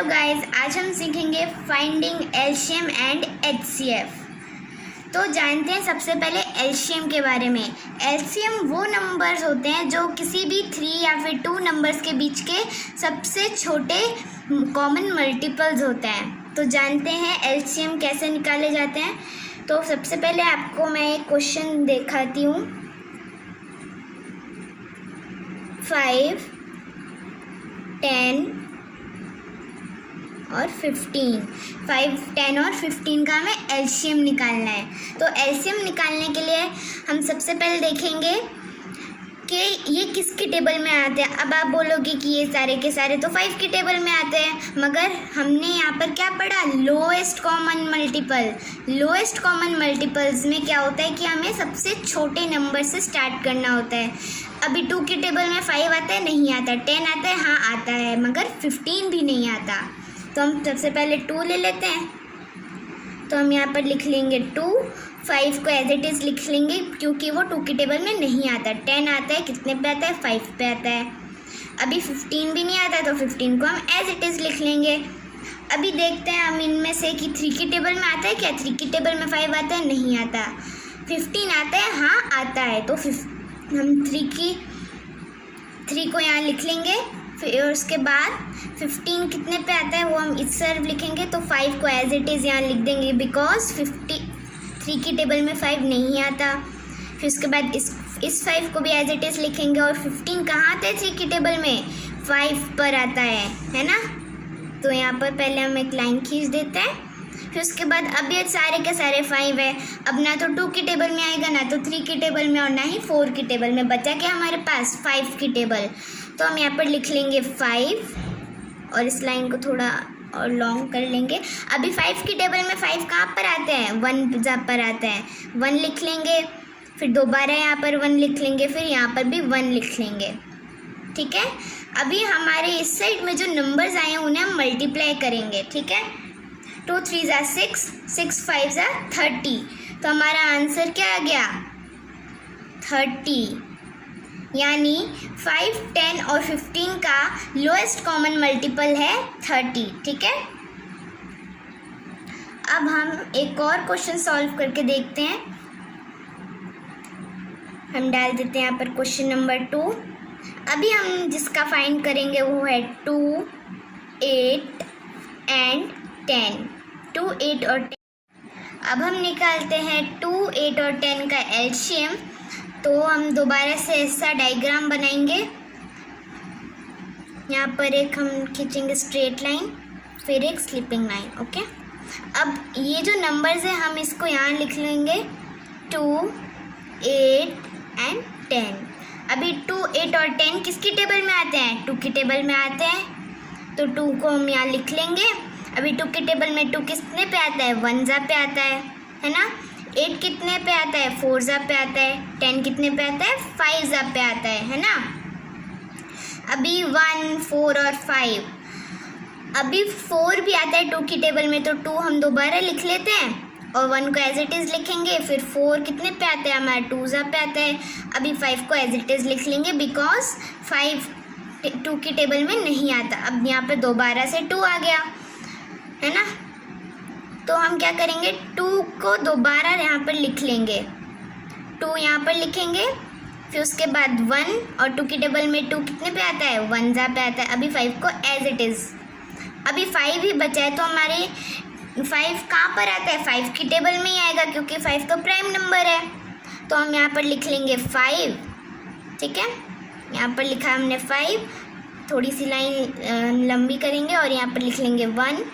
Guys, आज हम सीखेंगे फाइंडिंग एलसीएम एंड एचसीएफ। तो जानते हैं सबसे पहले एलसीएम के बारे में। एलसीएम वो नंबर्स होते हैं जो किसी भी 3 या फिर 2 नंबर्स के बीच के सबसे छोटे कॉमन मल्टीपल्स होते हैं। तो जानते हैं एलसीएम कैसे निकाले जाते हैं। तो सबसे पहले आपको मैं एक क्वेश्चन दिखाती हूँ। 5, 10 और 15, 5, 10 और 15 का हमें एलसीएम निकालना है। तो एलसीएम निकालने के लिए हम सबसे पहले देखेंगे कि ये किसकी टेबल में आते हैं। अब आप बोलोगे कि ये सारे के सारे तो 5 की टेबल में आते हैं, मगर हमने यहाँ पर क्या पढ़ा, lowest common multiple. Lowest common multiples में क्या होता है कि हमें सबसे छोटे नंबर से स्टार्ट करना होता है। अभी 2 की टेबल में 5 आता है, नहीं आता। 10 आता है, हाँ आता है, मगर 15 भी नहीं आता। तो हम सबसे पहले 2 ले लेते हैं। तो हम यहाँ पर लिख लेंगे 2, 5 को एज इट इज़ लिख लेंगे क्योंकि वो 2 की टेबल में नहीं आता। 10 आता है, कितने पे आता है, 5 पे आता है। अभी 15 भी नहीं आता, तो 15 को हम एज इट इज़ लिख लेंगे। अभी देखते हैं हम इनमें से कि 3 की टेबल में आता है क्या। 3 की टेबल में 5 आता है, नहीं आता। 15 आता है, हाँ आता है। तो हम 3 को यहाँ लिख लेंगे। फिर उसके बाद 15 कितने पे आता है वो हम इस तरफ लिखेंगे। तो 5 को एज इट इज़ यहाँ लिख देंगे बिकॉज 3 की टेबल में 5 नहीं आता। फिर उसके बाद इस 5 को भी एज इट इज़ लिखेंगे। और 15 कहाँ आता है 3 की टेबल में, 5 पर आता है ना। तो यहाँ पर पहले हम एक लाइन खींच देते हैं। फिर उसके बाद अब ये सारे के सारे 5 है। अब ना तो 2 की टेबल में आएगा, ना तो 3 की टेबल में, और ना ही 4 की टेबल में। बचा क्या हमारे पास, 5 की टेबल। तो हम यहाँ पर लिख लेंगे 5 और इस लाइन को थोड़ा और लॉन्ग कर लेंगे। अभी 5 की टेबल में 5 कहाँ पर आते हैं, 1 पर आते हैं। 1 लिख लेंगे, फिर दोबारा यहाँ पर 1 लिख लेंगे, फिर यहाँ पर भी 1 लिख लेंगे। ठीक है। अभी हमारे इस साइड में जो नंबर्स आए हैं उन्हें हम मल्टीप्लाई करेंगे। ठीक है। 2 3 ज़ा 6, 6 5 ज़ा 30। तो हमारा आंसर क्या आ गया, 30। यानी 5, 10 और 15 का लोएस्ट कॉमन मल्टीपल है 30। ठीक है। अब हम एक और क्वेश्चन सॉल्व करके देखते हैं। हम डाल देते हैं यहाँ पर क्वेश्चन नंबर 2। अभी हम जिसका फाइंड करेंगे वो है 2, 8 एंड 10। 2, 8 और 10। अब हम निकालते हैं 2, 8 और 10 का एलसीएम। तो हम दोबारा से ऐसा डायग्राम बनाएंगे। यहाँ पर एक हम खींचेंगे स्ट्रेट लाइन, फिर एक स्लिपिंग लाइन। ओके। अब ये जो नंबर्स है हम इसको यहाँ लिख लेंगे 2, 8 एंड 10। अभी 2, 8 और 10 किसकी टेबल में आते हैं, 2 की टेबल में आते हैं। तो 2 को हम यहाँ लिख लेंगे। अभी 2 की टेबल में 2 कितने पे आता है, 1 ज़ा पे आता है ना। 8 कितने पे आता है, 4 ज़ा पे आता है। 10 कितने पे आता है, 5 ज़ा पे आता है ना। अभी 1, 4 और 5। अभी 4 भी आता है 2 की टेबल में, तो 2 हम दोबारा लिख लेते हैं और 1 को एज इट इज़ लिखेंगे। फिर 4 कितने पे आता है हमारा, 2 ज़ा पे आता है। अभी 5 को एज इट इज़ लिख लेंगे बिकॉज 5 2 की टेबल में नहीं आता। अब यहाँ पे दोबारा से 2 आ गया है ना। तो हम क्या करेंगे, 2 को दोबारा यहाँ पर लिख लेंगे। 2 यहाँ पर लिखेंगे, फिर उसके बाद 1, और 2 की टेबल में 2 कितने पे आता है, 1 ज़ा पे आता है। अभी 5 को एज इट इज़। अभी 5 ही बचा है, तो हमारे 5 कहाँ पर आता है, 5 की टेबल में ही आएगा क्योंकि 5 तो प्राइम नंबर है। तो हम यहाँ पर लिख लेंगे 5। ठीक है। यहाँ पर लिखा हमने 5, थोड़ी सी लाइन लंबी करेंगे और यहाँ पर लिख लेंगे 1,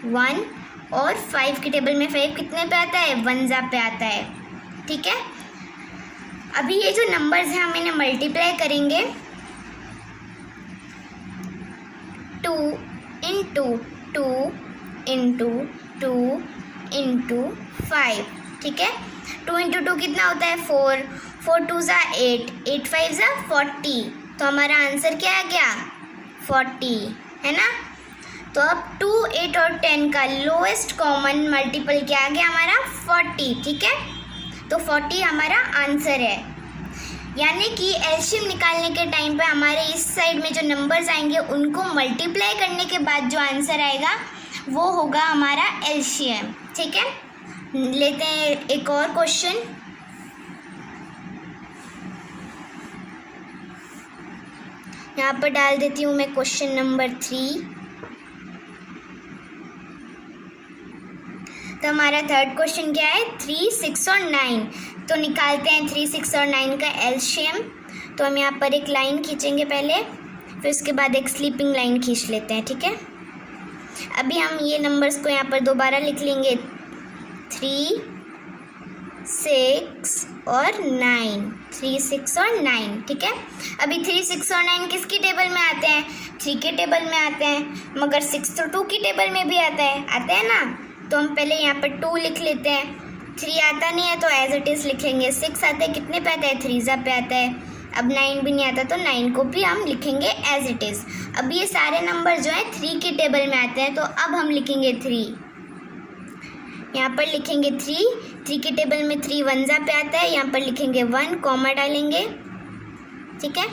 1। और 5 की टेबल में 5 कितने पे आता है, 1 ज़ा पे आता है। ठीक है। अभी ये जो नंबर्स हैं हम इन्हें मल्टीप्लाई करेंगे। 2 इंटू 2 इंटू 2 इंटू 5। ठीक है। 2 इंटू 2 कितना होता है, 4, 4 2 ज़ा 8, 8 5 ज़ा 40। तो हमारा आंसर क्या आ गया, 40 है ना। तो अब 2, 8 और 10 का लोएस्ट कॉमन मल्टीपल क्या आ गया हमारा, 40। ठीक है। तो 40 हमारा आंसर है। यानी कि एलसीएम निकालने के टाइम पे हमारे इस साइड में जो नंबर्स आएंगे उनको मल्टीप्लाई करने के बाद जो आंसर आएगा वो होगा हमारा एलसीएम। ठीक है, लेते हैं एक और क्वेश्चन। यहाँ पर डाल देती हूँ मैं क्वेश्चन नंबर 3। तो हमारा थर्ड क्वेश्चन क्या है, 3, 6 और 9। तो निकालते हैं 3, 6 और 9 का एलसीएम। तो हम यहाँ पर एक लाइन खींचेंगे पहले, फिर उसके बाद एक स्लीपिंग लाइन खींच लेते हैं। ठीक है, अभी हम ये नंबर्स को यहाँ पर दोबारा लिख लेंगे, 3, 6 और 9, 3, 6 और 9। ठीक है, अभी 3, 6 और 9 किसकी टेबल में आते हैं, 3 के टेबल में आते हैं, मगर 6 तो 2 की टेबल में भी आता है ना। तो हम पहले यहाँ पर 2 लिख लेते हैं, 3 आता नहीं है तो एज इट इज़ लिखेंगे, 6 आता है कितने पे आता है, 3 पे आता है। अब 9 भी नहीं आता तो 9 को भी हम लिखेंगे एज इट इज़। अब ये सारे नंबर जो हैं 3 की टेबल में आते हैं, तो अब हम लिखेंगे 3, यहाँ पर लिखेंगे 3 की टेबल में 3 1 पे आता है, यहाँ पर लिखेंगे 1, कॉमा डालेंगे। ठीक है,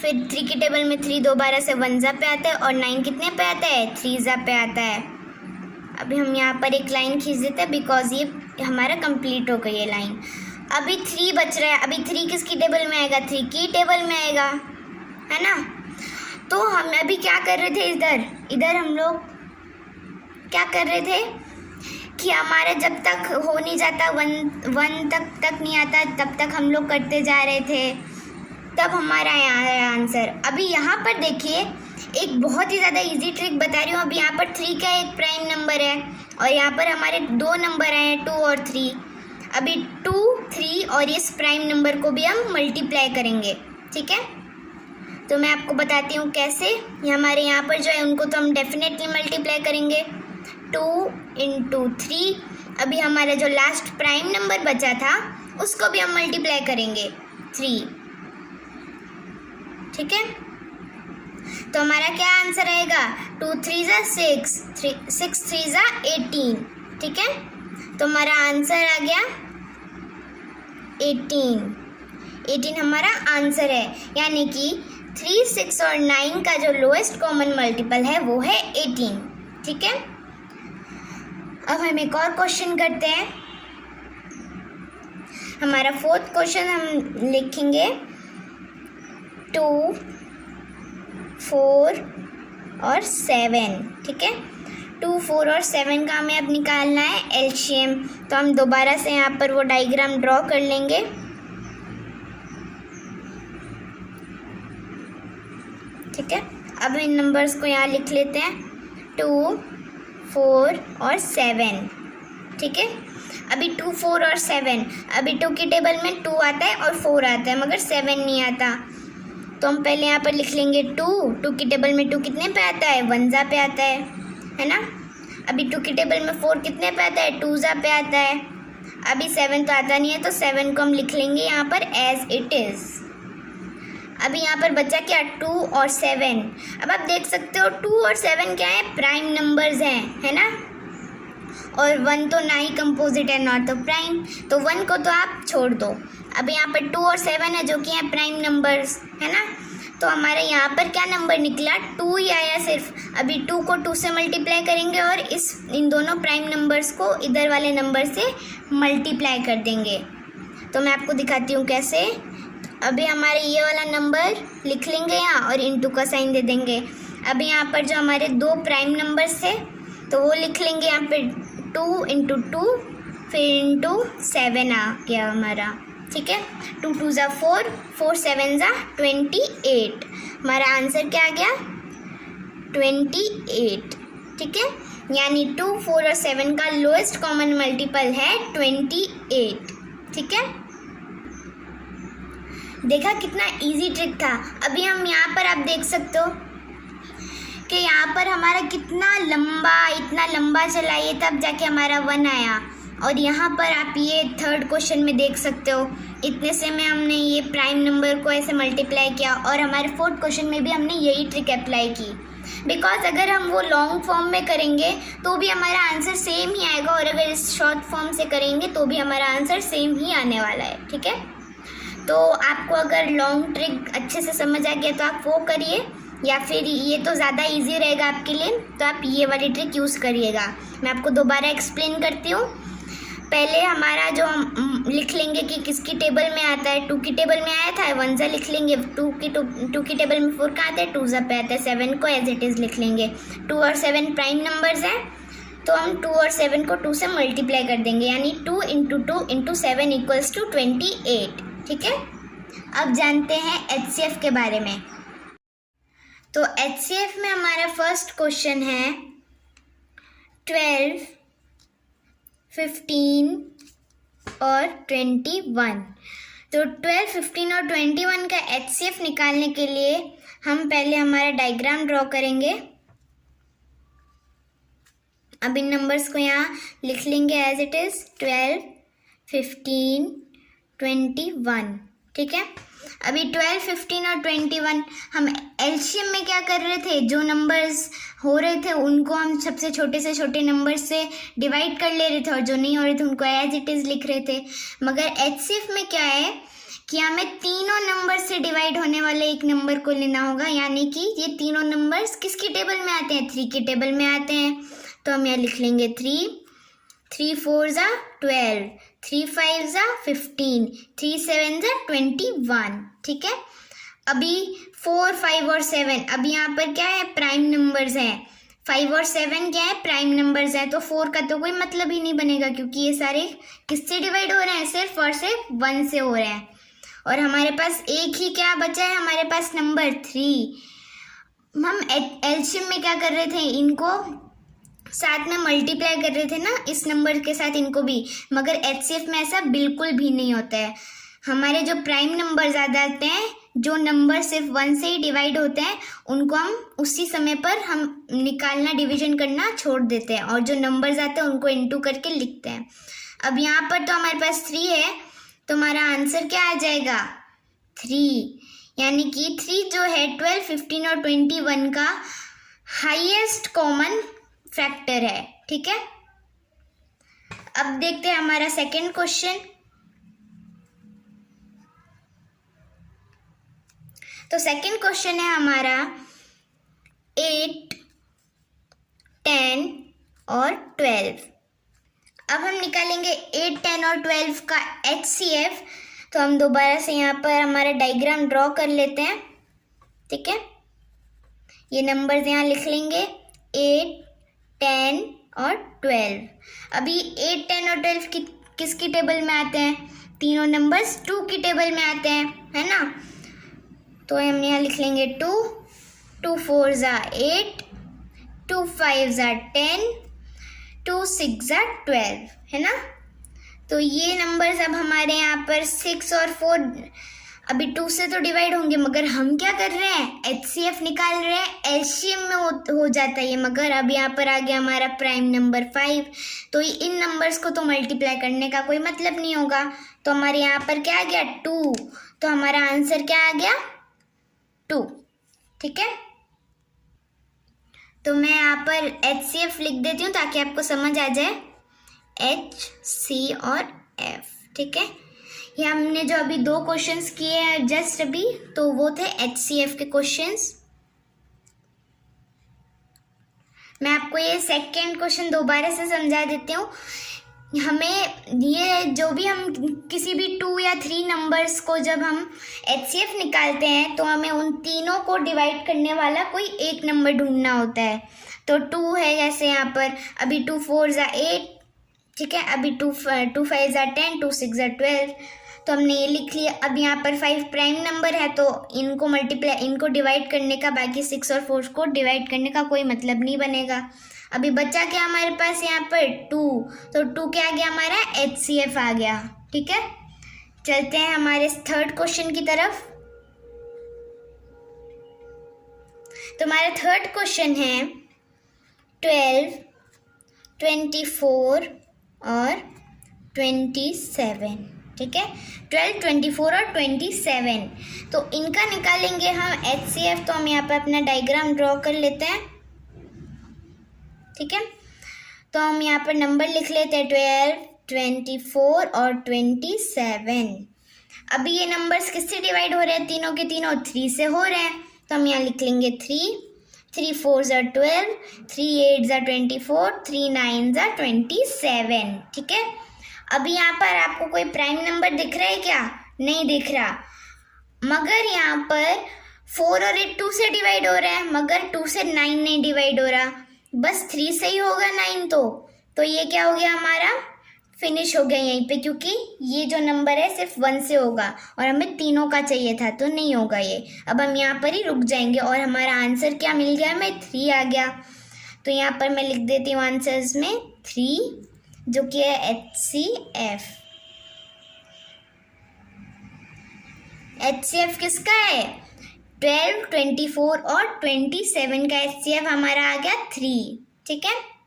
फिर 3 की टेबल में 3 दोबारा से 1 पे आता है और 9 कितने पे आता है, 3 पे आता है। अभी हम यहाँ पर एक लाइन खींच देते हैं बिकॉज ये हमारा कंप्लीट हो गई है लाइन। अभी 3 बच रहा है, अभी 3 किसकी टेबल में आएगा, 3 की टेबल में आएगा, है ना। तो हम अभी क्या कर रहे थे, इधर हम लोग क्या कर रहे थे कि हमारा जब तक हो नहीं जाता 1 तक नहीं आता तब तक हम लोग करते जा रहे थे, तब हमारा यहाँ है आंसर। अभी यहाँ पर देखिए एक बहुत ही ज़्यादा इजी ट्रिक बता रही हूँ। अभी यहाँ पर 3 का एक प्राइम नंबर है और यहाँ पर हमारे 2 नंबर आए हैं 2 और 3। अभी 2, 3 और इस प्राइम नंबर को भी हम मल्टीप्लाई करेंगे। ठीक है, तो मैं आपको बताती हूँ कैसे। हमारे यहाँ पर जो है उनको तो हम डेफिनेटली मल्टीप्लाई करेंगे, 2 × 3। अभी हमारा जो लास्ट प्राइम नंबर बचा था उसको भी हम मल्टीप्लाई करेंगे, 3। ठीक है, तो हमारा क्या आंसर आएगा, 2 3 6, 6 3 18। ठीक है, तो हमारा आंसर आ गया 18 हमारा आंसर है। यानी कि 3, 6 और 9 का जो लोएस्ट कॉमन मल्टीपल है वो है 18। ठीक है, अब हम एक और क्वेश्चन करते हैं। हमारा फोर्थ क्वेश्चन हम लिखेंगे 2, 4 और 7। ठीक है, 2, 4 और 7 का हमें अब निकालना है एलसीएम। तो हम दोबारा से यहाँ पर वो डायग्राम ड्रॉ कर लेंगे। ठीक है, अब इन नंबर्स को यहाँ लिख लेते हैं, 2, 4 और 7। ठीक है, अभी 2, 4 और 7, अभी 2 की टेबल में 2 आता है और 4 आता है मगर 7 नहीं आता। तो हम पहले यहाँ पर लिख लेंगे 2 की टेबल में 2 कितने पे आता है, 1 पे आता है ना। अभी 2 की टेबल में 4 कितने पे आता है, 2 पे आता है। अभी 7 तो आता नहीं है तो 7 को हम लिख लेंगे यहाँ पर एज इट इज़। अभी यहाँ पर बचा क्या, 2 और 7। अब आप देख सकते हो 2 और 7 क्या है, प्राइम नंबर्स हैं, है ना। और 1 तो ना ही कंपोजिट है नॉट तो प्राइम, तो 1 को तो आप छोड़ दो। अब यहाँ पर 2 और 7 है जो कि हैं प्राइम नंबर्स, है ना। तो हमारे यहाँ पर क्या नंबर निकला, 2 ही आया सिर्फ। अभी 2 को 2 से मल्टीप्लाई करेंगे और इन दोनों प्राइम नंबर्स को इधर वाले नंबर से मल्टीप्लाई कर देंगे। तो मैं आपको दिखाती हूँ कैसे। अभी हमारे ये वाला नंबर लिख लेंगे यहाँ और इंटू का साइन दे देंगे। अभी यहाँ पर जो हमारे 2 प्राइम नंबर्स थे तो वो लिख लेंगे यहाँ पे 2 × 2 फिर इंटू 7 आ गया हमारा। ठीक है, 2 2 4, 4 7 28। हमारा आंसर क्या आ गया, 28। ठीक है, यानी 2, 4 और 7 का लोएस्ट कॉमन मल्टीपल है 28। ठीक है, देखा कितना इजी ट्रिक था। अभी हम यहाँ पर आप देख सकते हो कि यहाँ पर हमारा कितना इतना लंबा चला ये, तब जाके हमारा 1 आया। और यहाँ पर आप ये थर्ड क्वेश्चन में देख सकते हो इतने से में हमने ये प्राइम नंबर को ऐसे मल्टीप्लाई किया। और हमारे फोर्थ क्वेश्चन में भी हमने यही ट्रिक अप्लाई की, बिकॉज अगर हम वो लॉन्ग फॉर्म में करेंगे तो भी हमारा आंसर सेम ही आएगा और अगर इस शॉर्ट फॉर्म से करेंगे तो भी हमारा आंसर सेम ही आने वाला है। ठीक है, तो आपको अगर लॉन्ग ट्रिक अच्छे से समझ आ गया तो आप वो करिए, या फिर ये तो ज़्यादा इजी रहेगा आपके लिए तो आप ये वाली ट्रिक यूज़ करिएगा। मैं आपको दोबारा एक्सप्लेन करती हूँ। पहले हमारा जो हम लिख लेंगे कि किसकी टेबल में आता है, 2 की टेबल में आया था, 1 ज़ा लिख लेंगे, 2 की टेबल में 4 कहाँ आता है, 2 ज़ा पे आता है, 7 को एज इट इज़ लिख लेंगे। 2 और 7 प्राइम नंबर्स हैं, तो हम 2 और 7 को 2 से मल्टीप्लाई कर देंगे, यानी 2 × 2 × 7 = 28। ठीक है, अब जानते हैं HCF के बारे में। तो HCF में हमारा फर्स्ट क्वेश्चन है 12, 15 और 21। तो 12, 15 और 21 का HCF निकालने के लिए हम पहले हमारा डायग्राम ड्रॉ करेंगे। अब इन नंबर्स को यहाँ लिख लेंगे एज इट इज़ 12, 15, 21। ठीक है, अभी 12, 15 और 21 हम एलसीएम में क्या कर रहे थे, जो नंबर्स हो रहे थे उनको हम सबसे छोटे से छोटे नंबर से डिवाइड कर ले रहे थे, और जो नहीं हो रहे थे उनको एज इट इज़ लिख रहे थे। मगर HCF में क्या है कि हमें तीनों नंबर से डिवाइड होने वाले एक नंबर को लेना होगा, यानी कि ये तीनों नंबर्स किसकी टेबल में आते हैं, 3 की टेबल में आते हैं। तो हम यहाँ लिख लेंगे 3, 3 4 ज़ा 12, 3 5 ज़ा 15, 3 7 ज़ा 21। ठीक है, अभी 4, 5 और 7 अब यहाँ पर क्या है, प्राइम नंबर्स हैं। 5 और 7 क्या है, प्राइम नंबर्स है, तो 4 का तो कोई मतलब ही नहीं बनेगा, क्योंकि ये सारे किससे डिवाइड हो रहे हैं, सिर्फ और सिर्फ 1 से हो रहे हैं। और हमारे पास एक ही क्या बचा है, हमारे पास नंबर 3। हम एलसीएम में क्या कर रहे थे, इनको साथ में मल्टीप्लाई कर रहे थे ना, इस नंबर के साथ इनको भी। मगर HCF में ऐसा बिल्कुल भी नहीं होता है। हमारे जो प्राइम नंबर ज़्यादा आते हैं, जो नंबर सिर्फ 1 से ही डिवाइड होते हैं, उनको हम उसी समय पर हम निकालना, डिवीजन करना छोड़ देते हैं, और जो नंबर्स आते हैं उनको इनटू करके लिखते हैं। अब यहाँ पर तो हमारे पास 3 है, तो हमारा आंसर क्या आ जाएगा, 3। यानी कि 3 जो है 12, 15 और 21 का हाईएस्ट कॉमन फैक्टर है। ठीक है, अब देखते हैं हमारा सेकंड क्वेश्चन। तो सेकंड क्वेश्चन है हमारा 8, 10 और 12। अब हम निकालेंगे 8, 10 और 12 का HCF। तो हम दोबारा से यहाँ पर हमारा डायग्राम ड्रॉ कर लेते हैं। ठीक है, ये नंबर्स यहाँ लिख लेंगे 8, 10 और 12। अभी 8, 10 और 12 किसकी टेबल में आते हैं, तीनों नंबर्स 2 की टेबल में आते हैं, है ना। तो हम यहाँ लिख लेंगे 2, 2 4 ज़ा 8, 2 5 ज़ा 10, 2 6 ज़ा 12, है ना। तो ये नंबर्स अब हमारे यहाँ पर 6 और 4 अभी 2 से तो डिवाइड होंगे, मगर हम क्या कर रहे हैं, HCF निकाल रहे हैं, एलसीएम में हो जाता है ये। मगर अब यहाँ पर आ गया हमारा प्राइम नंबर 5, तो इन नंबर्स को तो मल्टीप्लाई करने का कोई मतलब नहीं होगा। तो हमारे यहाँ पर क्या आ गया, 2। तो हमारा आंसर क्या आ गया, 2। ठीक है, तो मैं यहाँ पर HCF लिख देती हूँ ताकि आपको समझ आ जाए, H, C और F। ठीक है, ये हमने जो अभी 2 क्वेश्चंस किए हैं जस्ट अभी, तो वो थे HCF के क्वेश्चंस। मैं आपको ये सेकंड क्वेश्चन दोबारा से समझा देती हूँ। हमें ये जो भी हम किसी भी 2 या 3 नंबर्स को जब हम HCF निकालते हैं, तो हमें उन तीनों को डिवाइड करने वाला कोई एक नंबर ढूंढना होता है। तो 2 है, जैसे यहाँ पर अभी 2 4 ज़ा 8, ठीक है, अभी 2 5 ज़ा 10, 2 6 ज़ा 12, तो हमने ये लिख लिया। अब यहाँ पर 5 प्राइम नंबर है, तो इनको डिवाइड करने का, बाकी 6 और 4 को डिवाइड करने का कोई मतलब नहीं बनेगा। अभी बचा क्या हमारे पास यहाँ पर 2, तो 2 क्या आ गया हमारा, HCF आ गया। ठीक है, चलते हैं हमारे थर्ड क्वेश्चन की तरफ। तो हमारा थर्ड क्वेश्चन है 12, 24 और 27। ठीक है, 12, 24 और 27, तो इनका निकालेंगे हम HCF। तो हम यहाँ पर अपना डायग्राम ड्रॉ कर लेते हैं। ठीक है, तो हम यहाँ पर नंबर लिख लेते हैं 12, 24 और 27। अभी ये नंबर्स किससे डिवाइड हो रहे हैं? तीनों के तीनों 3 से हो रहे हैं, तो हम यहाँ लिख लेंगे 3, 3 4s are 12, 3 8s are 24, 3 9s are 27। ठीक है, अभी यहाँ पर आपको कोई प्राइम नंबर दिख रहा है क्या? नहीं दिख रहा, मगर यहाँ पर 4 और 8 2 से डिवाइड हो रहा है, मगर 2 से 9 नहीं डिवाइड हो रहा, बस 3 से ही होगा 9। तो ये क्या हो गया, हमारा फिनिश हो गया यहीं पे, क्योंकि ये जो नंबर है सिर्फ 1 से होगा और हमें तीनों का चाहिए था, तो नहीं होगा ये। अब हम यहाँ पर ही रुक जाएंगे और हमारा आंसर क्या मिल गया हमें? 3 आ गया। तो यहाँ पर मैं लिख देती हूँ आंसर्स में 3, जो कि है HCF। HCF किसका है? 12, 24 और 27 का HCF हमारा आ गया 3। ठीक है।